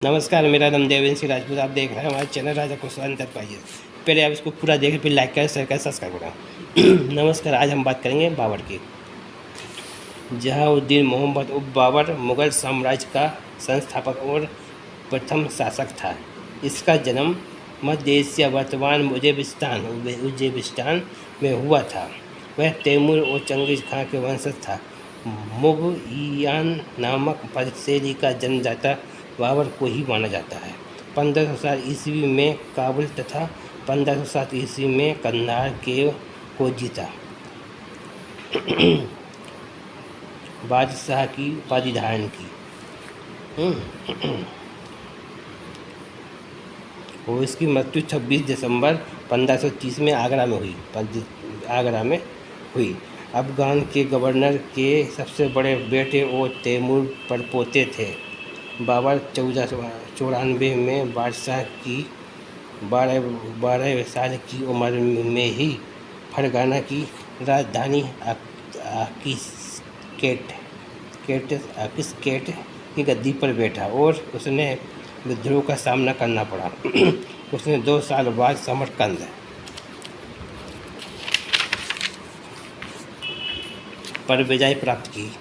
नमस्कार, मेरा नाम देवेंद्र सिंह राजपूत। आप देख रहे हैं हमारे चैनल राजा कुशवाहा एंटरप्राइजेस। पहले आप इसको पूरा देखें, फिर लाइक करें, शेयर करें, सब्सक्राइब करें। नमस्कार, आज हम बात करेंगे बाबर की। जहाउद्दीन मोहम्मद उब बाबर मुग़ल साम्राज्य का संस्थापक और प्रथम शासक था। इसका जन्म मध्य एशिया वर्तमान उज़्बेकिस्तान में हुआ था। वह तैमूर और चंगेज़ खां के वंशज था। मुग़ियान नामक पदशैली का जन्मदाता बाबर को ही माना जाता है। 1507 ईस्वी में काबुल तथा 1507 ईस्वी में कंधार को जीता। बादशाह की उपाधि धारण की और इसकी मृत्यु 26 दिसंबर 1530 में आगरा में हुई। अफ़गान के गवर्नर के सबसे बड़े बेटे और तैमूर परपोते थे। बाबर 1494 में बादशाह की 12 साल की उम्र में ही फरगाना की राजधानी आकिसकेट की गद्दी पर बैठा और उसने विद्रोह का सामना करना पड़ा। उसने 2 साल बाद समरकंद पर विजय प्राप्त की,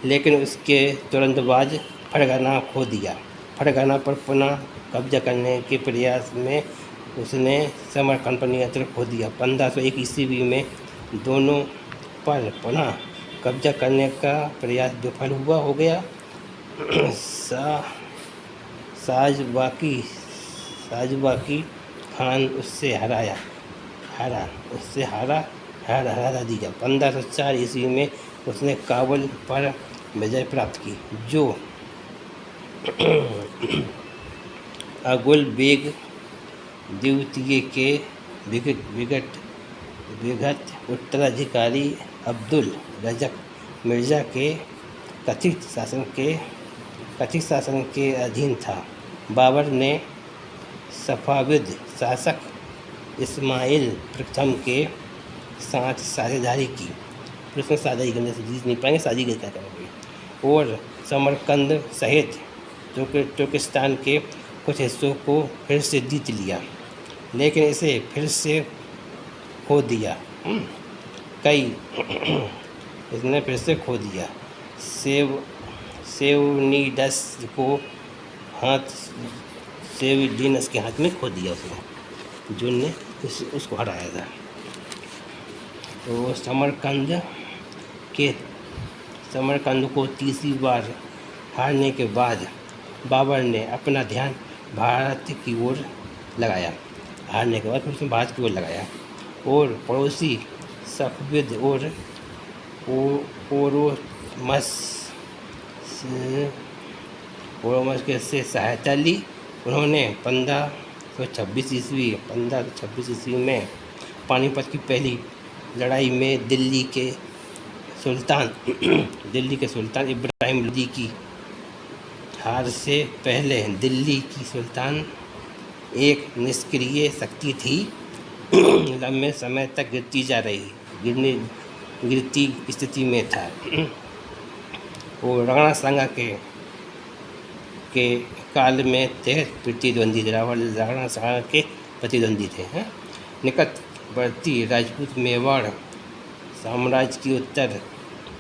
लेकिन उसके तुरंत बाद फरगाना खो दिया। फरगाना पर पुनः कब्जा करने के प्रयास में उसने समरकंद पर नियंत्रण खो दिया। 1501 ईस्वी में दोनों पर पुनः कब्जा करने का प्रयास विफल हो गया। साजबाकी खान उससे हरा दिया। 1504 ईस्वी में उसने काबुल पर विजय प्राप्त की, जो अगुल बेग द्वितीय के विगत उत्तराधिकारी अब्दुल रज़्ज़ाक़ मिर्ज़ा के कथित शासन के अधीन था। बाबर ने सफ़ाविद शासक इस्माइल प्रथम के साथ साझेदारी की। उसने साझेदारी करने से जीत नहीं पाएंगे, साझी क्या करेंगे, और समरकंद सहित तुर्किस्तान के कुछ हिस्सों को फिर से जीत लिया, लेकिन इसे फिर से खो दिया। इसने फिर से खो दिया। सेवडिनस के हाथ में खो दिया उसने, जिनने उसको हराया था। तो समरकंद को तीसरी बार हारने के बाद बाबर ने अपना ध्यान भारत की ओर लगाया। फिर उसने भारत की ओर लगाया और पड़ोसी सफ़विद और ओरोमस के से सहायता ली। उन्होंने 1526 ईस्वी में पानीपत की पहली लड़ाई में दिल्ली के सुल्तान इब्राहिम लोदी की हार से पहले दिल्ली की सुल्तान एक निष्क्रिय शक्ति थी, लंबे समय तक गिरती स्थिति में था। और राणा सांगा के काल में प्रतिद्वंदी राणा सांगा के प्रतिद्वंदी थे। निकटवर्ती राजपूत मेवाड़ साम्राज्य की उत्तर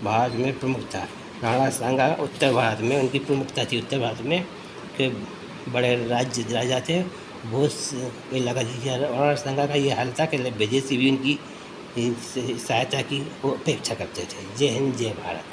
भारत में प्रमुख था। राणा सांगा उत्तर भारत में उनकी प्रमुखता थी। उत्तर भारत में के बड़े राजा थे। बहुत लगा राणा सांगा का ये हाल था कि विदेशी भी उनकी सहायता की अपेक्षा करते थे। जय हिंद, जय भारत।